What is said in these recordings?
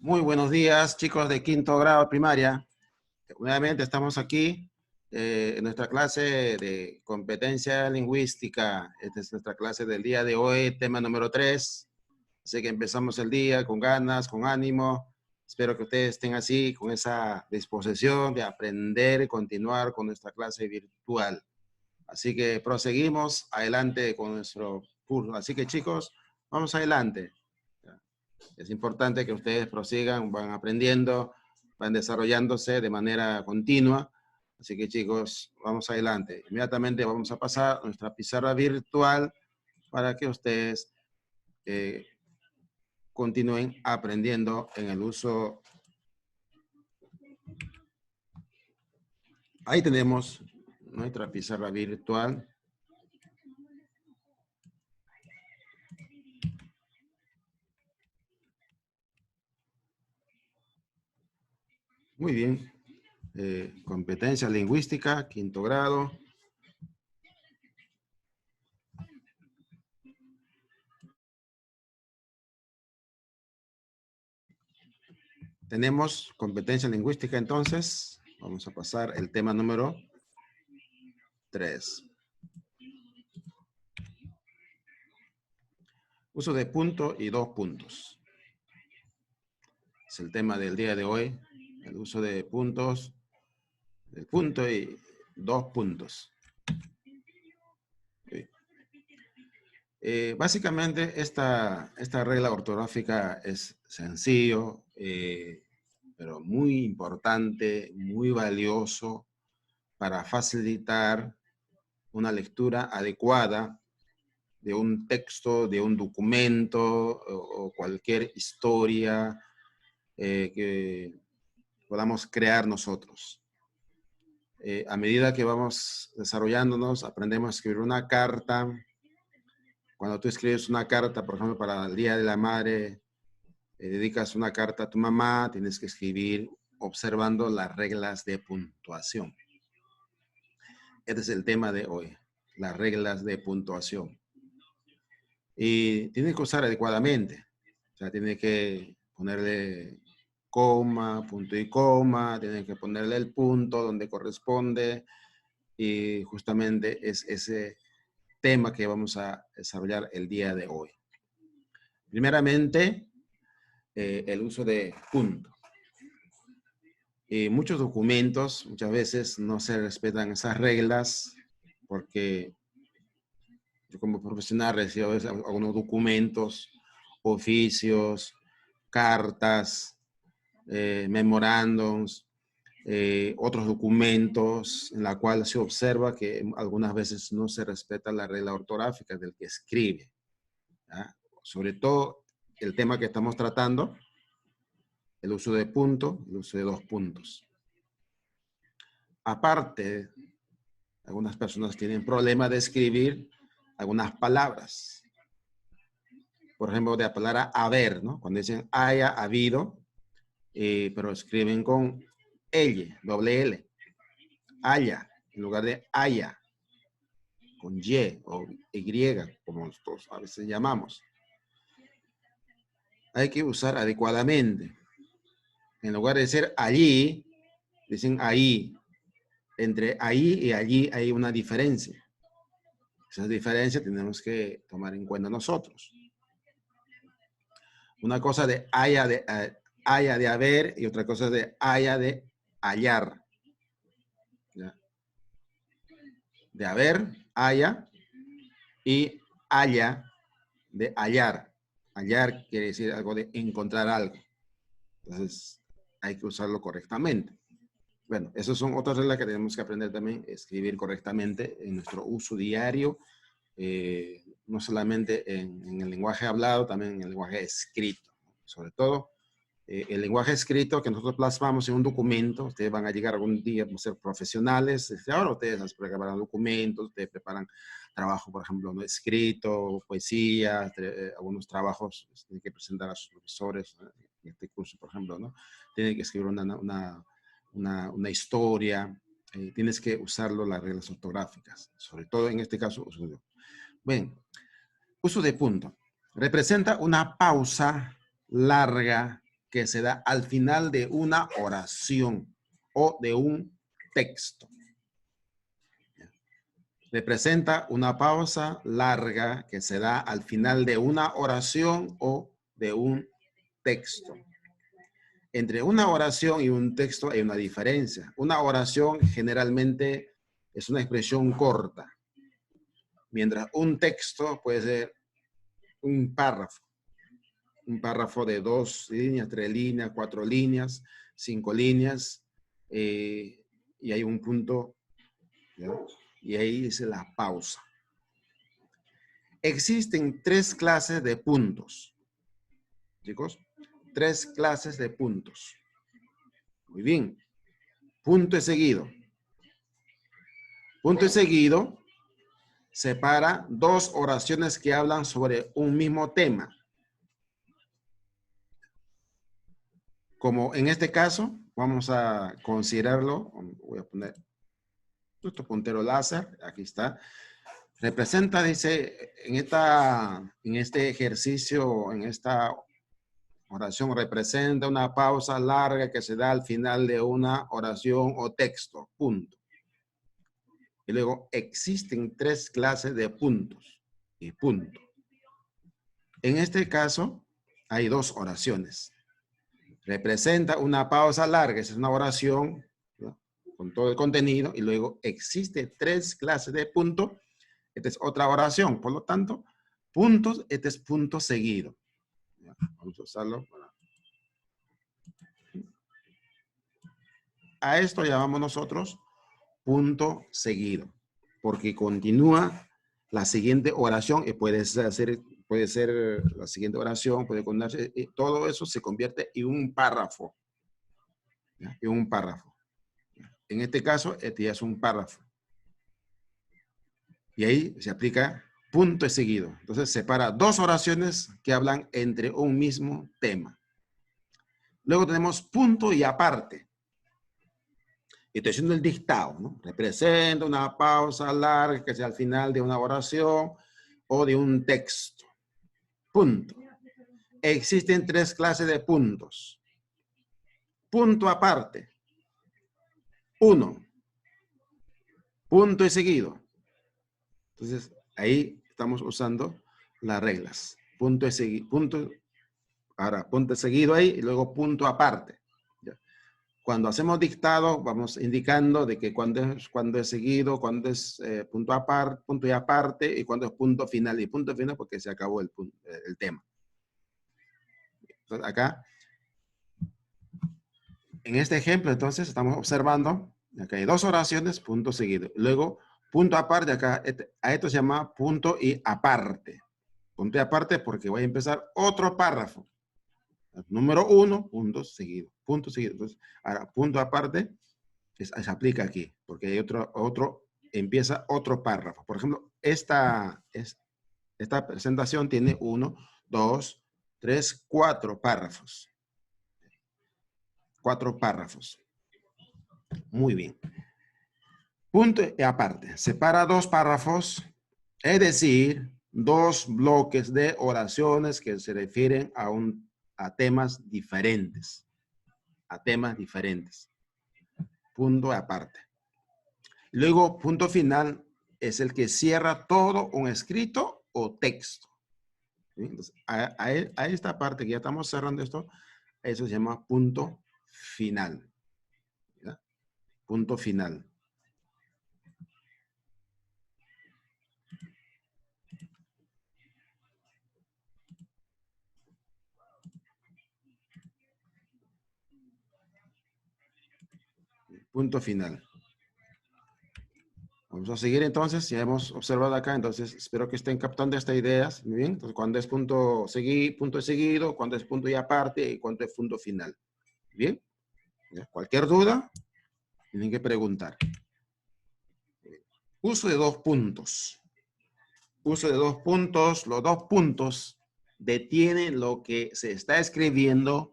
Muy buenos días, chicos de quinto grado primaria. Nuevamente estamos aquí en nuestra clase de competencia lingüística. Esta es nuestra clase del día de hoy, tema número 3. Así que empezamos el día con ganas, con ánimo. Espero que ustedes estén así, con esa disposición de aprender y continuar con nuestra clase virtual. Así que proseguimos adelante con nuestro curso. Así que chicos, vamos adelante. Es importante que ustedes prosigan, van aprendiendo, van desarrollándose de manera continua. Así que chicos, vamos adelante. Inmediatamente vamos a pasar a nuestra pizarra virtual para que ustedes continúen aprendiendo en el uso. Ahí tenemos nuestra pizarra virtual. Muy bien. Competencia lingüística, quinto grado. Tenemos competencia lingüística, entonces. Vamos a pasar el tema número 3. Uso de punto y dos puntos. Es el tema del día de hoy. El uso de puntos, del punto y dos puntos. Okay. Básicamente esta regla ortográfica es sencillo, pero muy importante, muy valioso para facilitar una lectura adecuada de un texto, de un documento o cualquier historia que podamos crear nosotros. A medida que vamos desarrollándonos, aprendemos a escribir una carta. Cuando tú escribes una carta, por ejemplo, para el Día de la Madre, dedicas una carta a tu mamá, tienes que escribir observando las reglas de puntuación. Este es el tema de hoy, las reglas de puntuación. Y tienes que usar adecuadamente. O sea, tienes que ponerle coma, punto y coma, tienes que ponerle el punto donde corresponde. Y justamente es ese tema que vamos a desarrollar el día de hoy. Primeramente, el uso de punto. Muchos documentos, muchas veces no se respetan esas reglas porque yo como profesional recibo algunos documentos, oficios, cartas, memorándums, otros documentos en la cual se observa que algunas veces no se respeta la regla ortográfica del que escribe. ¿Ya? Sobre todo el tema que estamos tratando, el uso de punto, el uso de dos puntos. Aparte, algunas personas tienen problema de escribir algunas palabras. Por ejemplo, de la palabra haber, ¿no? Cuando dicen haya habido, pero escriben con L, doble L. Haya, en lugar de haya, con Y o Y, como nosotros a veces llamamos. Hay que usar adecuadamente. En lugar de decir allí, dicen ahí. Entre ahí y allí hay una diferencia. Esa diferencia tenemos que tomar en cuenta nosotros. Una cosa de haya de haber y otra cosa de haya de hallar. ¿Ya? De haber, haya, y haya de hallar. Hallar quiere decir algo de encontrar algo. Entonces, hay que usarlo correctamente. Bueno, esas son otras reglas que tenemos que aprender también, escribir correctamente en nuestro uso diario, no solamente en el lenguaje hablado, también en el lenguaje escrito. Sobre todo, el lenguaje escrito que nosotros plasmamos en un documento, ustedes van a llegar algún día a ser profesionales, ahora ustedes preparan documentos, ustedes preparan trabajo, por ejemplo, ¿no? Escrito, poesía, algunos trabajos tienen que presentar a sus profesores, ¿no? En este curso, por ejemplo, ¿no? Tienen que escribir una historia, tienes que usarlo las reglas ortográficas, sobre todo en este caso. Bien, uso de punto. Representa una pausa larga que se da al final de una oración o de un texto. Representa una pausa larga que se da al final de una oración o de un texto. Entre una oración y un texto hay una diferencia. Una oración generalmente es una expresión corta, mientras un texto puede ser un párrafo de 2 líneas, 3 líneas, 4 líneas, 5 líneas, y hay un punto, ¿ya? Y ahí dice la pausa. Existen 3 clases de puntos, chicos, 3 clases de puntos. Muy bien. Punto y seguido. Punto y seguido separa 2 oraciones que hablan sobre un mismo tema. Como en este caso, vamos a considerarlo, voy a poner nuestro puntero láser, aquí está. Representa, dice, en este ejercicio, en esta oración, representa una pausa larga que se da al final de una oración o texto, punto. Y luego existen 3 clases de puntos y punto. En este caso, hay 2 oraciones. Representa una pausa larga, esa es una oración, ¿no?, con todo el contenido, y luego existe 3 clases de punto. Esta es otra oración, por lo tanto, puntos, este es punto seguido. ¿Ya? Vamos a usarlo para... A esto llamamos nosotros punto seguido, porque continúa la siguiente oración y puede ser la siguiente oración, puede contarse, todo eso se convierte en un párrafo. ¿Ya? En un párrafo. En este caso, este ya es un párrafo. Y ahí se aplica punto y seguido. Entonces separa 2 oraciones que hablan entre un mismo tema. Luego tenemos punto y aparte. Estoy haciendo el dictado, ¿no? Representa una pausa larga que sea al final de una oración o de un texto. Punto. Existen 3 clases de puntos. Punto aparte. 1. Punto y seguido. Entonces, ahí estamos usando las reglas. Punto y seguido. Ahora, punto seguido ahí y luego punto aparte. ¿Ya? Cuando hacemos dictado, vamos indicando de que cuando es seguido, cuando es punto aparte, punto y aparte, y cuando es punto final. Y punto final porque se acabó el tema. Entonces, acá, en este ejemplo, entonces, estamos observando, acá hay 2 oraciones, punto seguido. Luego, punto aparte, acá, a esto se llama punto y aparte. Punto y aparte porque voy a empezar otro párrafo. Número 1, punto seguido. Punto seguido. Entonces, ahora, punto aparte, se aplica aquí, porque hay empieza otro párrafo. Por ejemplo, esta presentación tiene 1, 2, 3, 4 párrafos. 4 párrafos. Muy bien. Punto y aparte. Separa 2 párrafos, es decir, 2 bloques de oraciones que se refieren a temas diferentes. A temas diferentes. Punto aparte. Luego, punto final es el que cierra todo un escrito o texto. ¿Sí? Entonces, a esta parte que ya estamos cerrando esto, eso se llama punto final. ¿Ya? Punto final. Punto final. Vamos a seguir entonces, ya hemos observado acá, entonces espero que estén captando estas ideas. Muy bien, entonces cuando es punto seguido, cuando es punto y aparte y cuando es punto final. Bien, ¿ya? Cualquier duda, tienen que preguntar. Uso de 2 puntos. Uso de 2 puntos, los 2 puntos detienen lo que se está escribiendo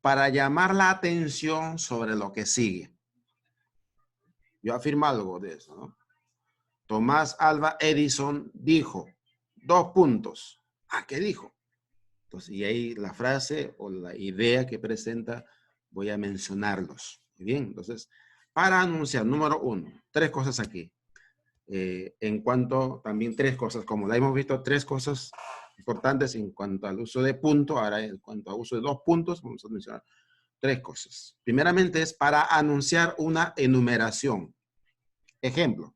para llamar la atención sobre lo que sigue. Yo afirmo algo de eso, ¿no? Tomás Alva Edison dijo, 2 puntos. ¿Qué dijo? Entonces, y ahí la frase o la idea que presenta, voy a mencionarlos. Muy bien, entonces, para anunciar, número 1, 3 cosas aquí. En cuanto, también 3 cosas, como la hemos visto, 3 cosas importantes en cuanto al uso de punto. Ahora, en cuanto al uso de 2 puntos, vamos a mencionar 3 cosas. Primeramente es para anunciar una enumeración. Ejemplo,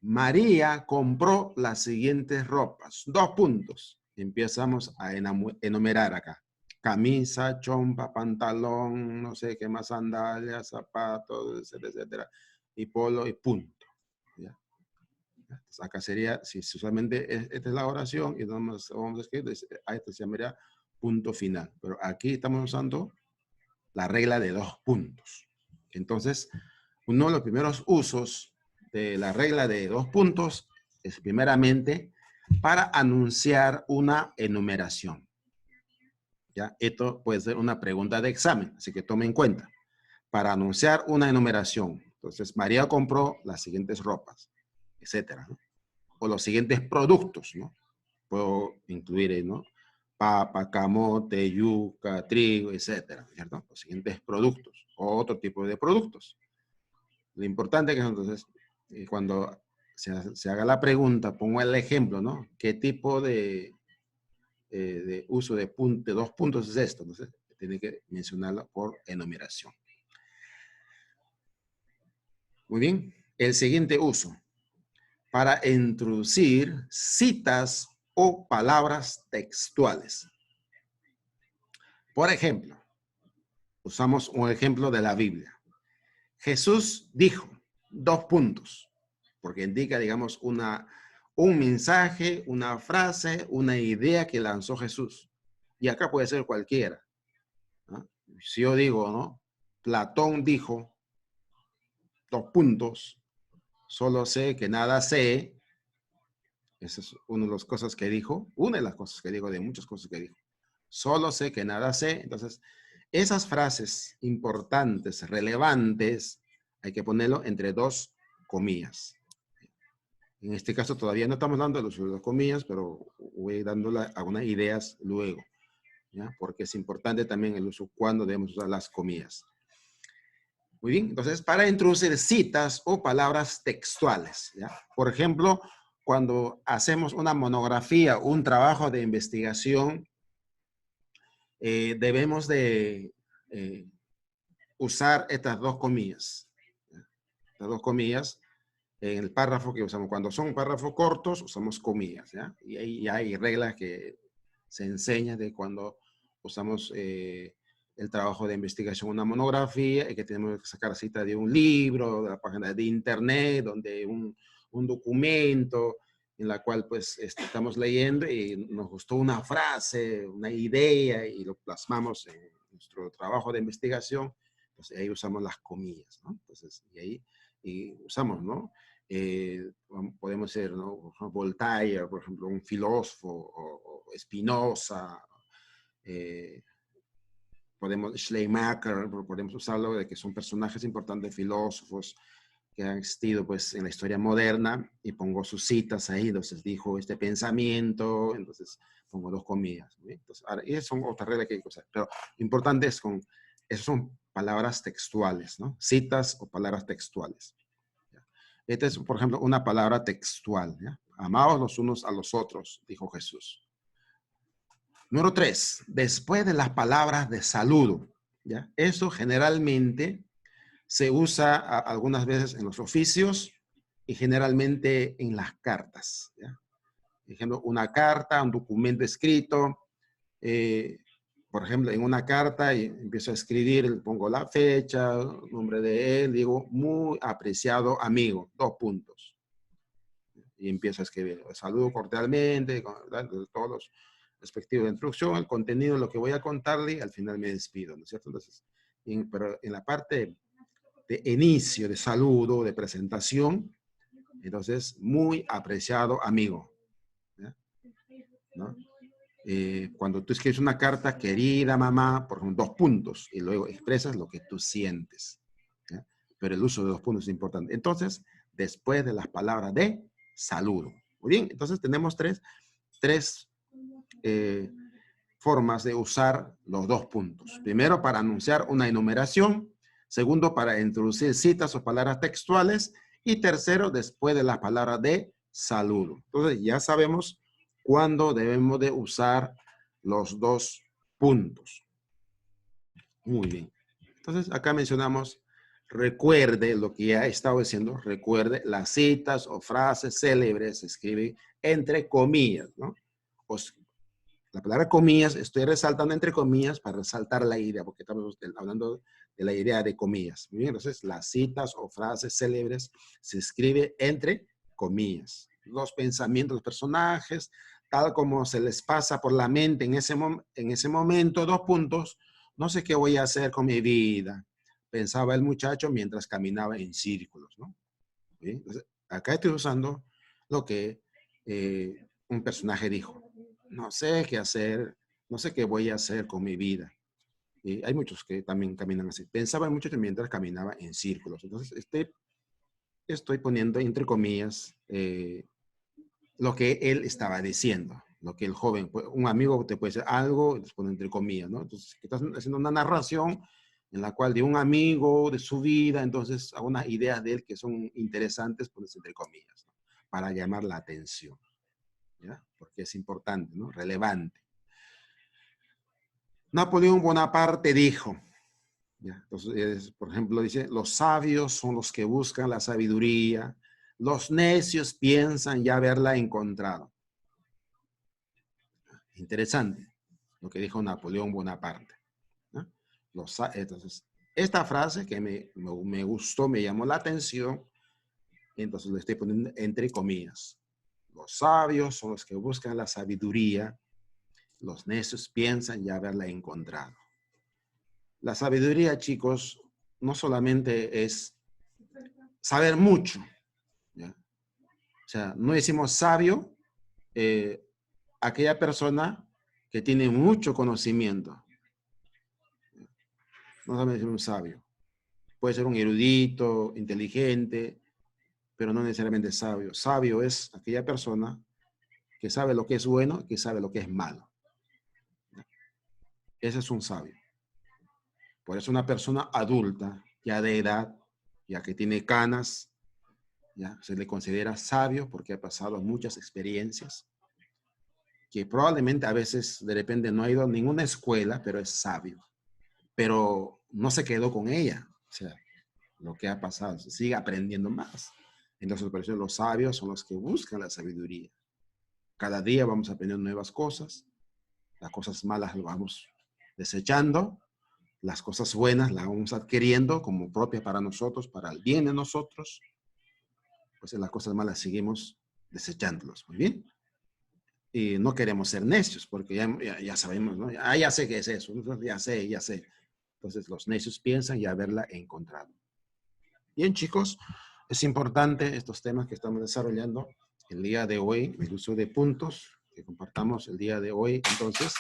María compró las siguientes ropas. 2 puntos. Empezamos a enumerar acá. Camisa, chompa, pantalón, no sé qué más, sandalias, zapatos, etcétera, etcétera. Y polo y punto. ¿Ya? Entonces, acá sería, si usualmente esta es la oración y vamos a escribir, a esto se llamaría punto final. Pero aquí estamos usando la regla de 2 puntos. Entonces, uno de los primeros usos de la regla de 2 puntos es primeramente para anunciar una enumeración. ¿Ya? Esto puede ser una pregunta de examen, así que tome en cuenta. Para anunciar una enumeración. Entonces, María compró las siguientes ropas, etcétera, ¿no? O los siguientes productos, ¿no? Puedo incluir, ¿no? Papa, camote, yuca, trigo, etcétera, ¿cierto? Los siguientes productos o otro tipo de productos. Lo importante es que entonces, cuando se haga la pregunta, pongo el ejemplo, ¿no? ¿Qué tipo de uso de 2 puntos es esto? Entonces, tiene que mencionarlo por enumeración. Muy bien. El siguiente uso. Para introducir citas o palabras textuales. Por ejemplo, usamos un ejemplo de la Biblia. Jesús dijo, 2 puntos, porque indica, digamos, un mensaje, una frase, una idea que lanzó Jesús. Y acá puede ser cualquiera, ¿no? Si yo digo, ¿no? Platón dijo, 2 puntos, solo sé que nada sé. Esa es una de las cosas que dijo, una de las cosas que dijo, de muchas cosas que dijo. Solo sé que nada sé. Entonces, esas frases importantes, relevantes, hay que ponerlo entre 2 comillas. En este caso todavía no estamos dando los 2 comillas, pero voy dándole algunas ideas luego, ¿ya? Porque es importante también el uso cuando debemos usar las comillas. Muy bien, entonces para introducir citas o palabras textuales, ¿ya? Por ejemplo, cuando hacemos una monografía, un trabajo de investigación, debemos de usar estas 2 comillas. Estas 2 comillas en el párrafo que usamos. Cuando son párrafos cortos, usamos comillas, ¿ya? Y ahí ya hay reglas que se enseñan de cuando usamos el trabajo de investigación, una monografía, y que tenemos que sacar cita de un libro, de la página de internet, donde un documento en la cual pues estamos leyendo y nos gustó una frase, una idea y lo plasmamos en nuestro trabajo de investigación, pues ahí usamos las comillas, ¿no? Entonces, y usamos, ¿no? Podemos ser, ¿no? Voltaire, por ejemplo, un filósofo, o Spinoza, Schleiermacher, podemos usarlo de que son personajes importantes, filósofos que han existido pues en la historia moderna, y pongo sus citas ahí. Entonces dijo este pensamiento, entonces pongo 2 comillas, ¿sí? Entonces, ahora, esas son otras reglas que hay que usar, pero lo importante es esas son palabras textuales, ¿no? Citas o palabras textuales. Esta es, por ejemplo, una palabra textual, ¿ya? Amaos los unos a los otros, dijo Jesús. Número 3, después de las palabras de saludo, ¿ya? Eso generalmente se usa algunas veces en los oficios y generalmente en las cartas, ¿ya? Por ejemplo, una carta, un documento escrito, por ejemplo, en una carta y empiezo a escribir, pongo la fecha, nombre de él, digo, muy apreciado amigo, 2 puntos. Y empiezo a escribir, saludo cordialmente, con todos los respectivos de instrucción, el contenido, lo que voy a contarle, y al final me despido, ¿no es cierto? Entonces, pero en la parte de inicio, de saludo, de presentación, entonces, muy apreciado amigo, ¿ya? ¿No? Cuando tú escribes una carta, querida mamá, por ejemplo, 2 puntos, y luego expresas lo que tú sientes, ¿ya? Pero el uso de 2 puntos es importante. Entonces, después de las palabras de saludo. Muy bien, entonces tenemos tres formas de usar los dos puntos. Primero, para anunciar una enumeración. Segundo, para introducir citas o palabras textuales. Y tercero, después de las palabras de saludo. Entonces, ya sabemos cuándo debemos de usar los dos puntos. Muy bien. Entonces, acá mencionamos, recuerde lo que ya he estado diciendo, recuerde las citas o frases célebres se escriben entre comillas, ¿no? La palabra comillas, estoy resaltando entre comillas para resaltar la idea, porque estamos hablando de la idea de comillas. Muy bien, entonces, las citas o frases célebres se escribe entre comillas. Los pensamientos de los personajes, tal como se les pasa por la mente en ese momento, dos puntos, no sé qué voy a hacer con mi vida, pensaba el muchacho mientras caminaba en círculos, ¿no? ¿Bien? Entonces, acá estoy usando lo que un personaje dijo. No sé qué hacer, no sé qué voy a hacer con mi vida. Y hay muchos que también caminan así. Pensaba mucho mientras caminaba en círculos. Entonces, estoy poniendo entre comillas lo que él estaba diciendo, lo que el joven, un amigo te puede decir algo, les pone entre comillas, ¿no? Entonces, estás haciendo una narración en la cual de un amigo, de su vida, entonces algunas ideas de él que son interesantes, pones entre comillas, ¿no? Para llamar la atención, ¿ya? Porque es importante, ¿no? Relevante. Napoleón Bonaparte dijo, ¿ya? Entonces, por ejemplo, dice, los sabios son los que buscan la sabiduría, los necios piensan ya haberla encontrado. Interesante lo que dijo Napoleón Bonaparte, ¿no? Entonces, esta frase que me gustó, me llamó la atención, entonces le estoy poniendo entre comillas. Los sabios son los que buscan la sabiduría, los necios piensan ya haberla encontrado. La sabiduría, chicos, no solamente es saber mucho, ¿ya? O sea, no decimos sabio aquella persona que tiene mucho conocimiento. No solamente decir un sabio. Puede ser un erudito, inteligente, pero no necesariamente sabio. Sabio es aquella persona que sabe lo que es bueno y que sabe lo que es malo. Ese es un sabio. Por eso una persona adulta, ya de edad, ya que tiene canas, ya se le considera sabio porque ha pasado muchas experiencias, que probablemente a veces de repente no ha ido a ninguna escuela, pero es sabio. Pero no se quedó con ella. O sea, lo que ha pasado, se sigue aprendiendo más. Entonces, por eso los sabios son los que buscan la sabiduría. Cada día vamos aprendiendo nuevas cosas. Las cosas malas las vamos desechando. Las cosas buenas las vamos adquiriendo como propias para nosotros, para el bien de nosotros. Pues las cosas malas seguimos desechándolas. Muy bien. Y no queremos ser necios, porque ya sabemos, ¿no? Ya sé qué es eso. Ya sé, ya sé. Entonces los necios piensan ya haberla encontrado. Bien, chicos, es importante estos temas que estamos desarrollando el día de hoy, el uso de puntos que compartamos el día de hoy. Entonces,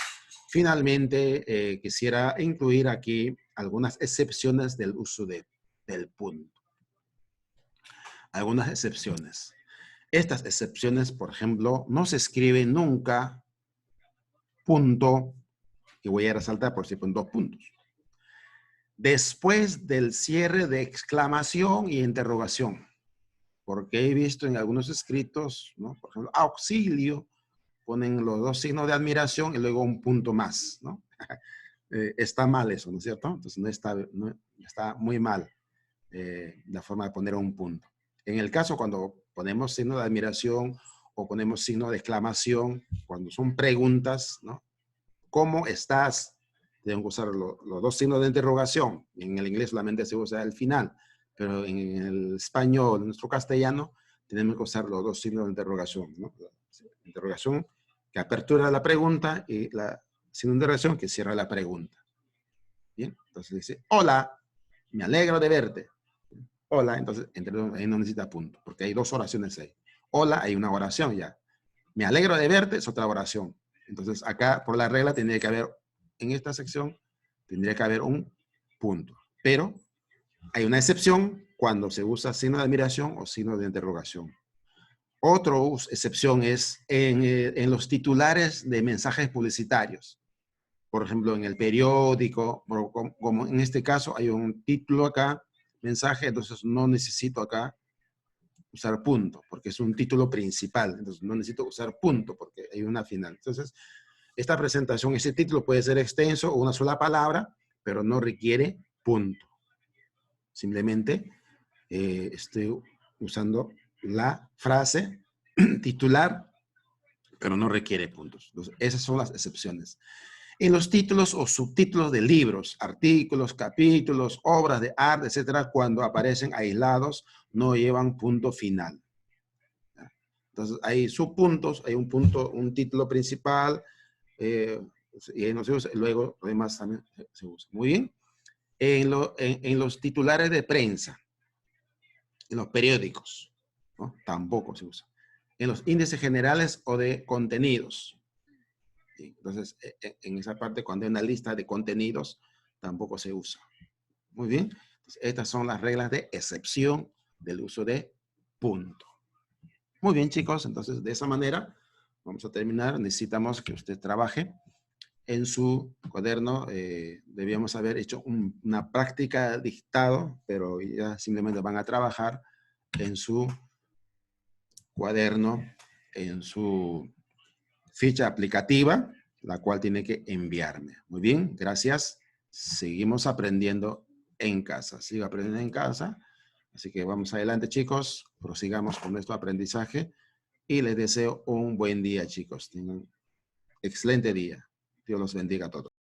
finalmente quisiera incluir aquí algunas excepciones del uso del punto. Algunas excepciones. Estas excepciones, por ejemplo, no se escribe nunca punto, que voy a resaltar por si ponen dos puntos, después del cierre de exclamación y interrogación. Porque he visto en algunos escritos, ¿no? Por ejemplo, auxilio, ponen los dos signos de admiración y luego un punto más, ¿no? Está mal eso, ¿no es cierto? Entonces está muy mal la forma de poner un punto. En el caso cuando ponemos signo de admiración o ponemos signo de exclamación, cuando son preguntas, ¿no? ¿Cómo estás? Deben usar los dos signos de interrogación. En el inglés solamente se usa el final, pero en el español, en nuestro castellano, tenemos que usar los dos signos de interrogación, ¿no? La interrogación que apertura la pregunta y la signo de interrogación que cierra la pregunta. Bien, entonces dice, hola, me alegro de verte. Hola, entonces ahí no necesita punto, porque hay dos oraciones ahí. Hola, hay una oración ya. Me alegro de verte es otra oración. Entonces acá, por la regla, tendría que haber, en esta sección, tendría que haber un punto. Pero hay una excepción cuando se usa signo de admiración o signo de interrogación. Otra excepción es en los titulares de mensajes publicitarios. por ejemplo, en el periódico, como en este caso hay un título acá, mensaje, entonces no necesito acá usar punto, porque es un título principal, entonces no necesito usar punto, porque hay una final. Entonces, esta presentación, ese título puede ser extenso o una sola palabra, pero no requiere punto. Simplemente estoy usando la frase titular, pero no requiere puntos. Entonces, esas son las excepciones. En los títulos o subtítulos de libros, artículos, capítulos, obras de arte, etcétera, cuando aparecen aislados, no llevan punto final. Entonces, hay subpuntos, hay un punto, un título principal, y ahí no se usa, luego además también se usa. Muy bien. En los titulares de prensa, en los periódicos, ¿no? Tampoco se usa. En los índices generales o de contenidos. ¿Sí? Entonces, en esa parte, cuando hay una lista de contenidos, tampoco se usa. Muy bien. Entonces, estas son las reglas de excepción del uso de punto. Muy bien, chicos. Entonces, de esa manera, vamos a terminar. Necesitamos que usted trabaje en su cuaderno. Debíamos haber hecho una práctica dictado, pero ya simplemente van a trabajar en su cuaderno, en su ficha aplicativa, la cual tiene que enviarme. Muy bien, gracias. Seguimos aprendiendo en casa. Sigo aprendiendo en casa. Así que vamos adelante, chicos. Prosigamos con nuestro aprendizaje y les deseo un buen día, chicos. Tengan un excelente día. Dios los bendiga a todos.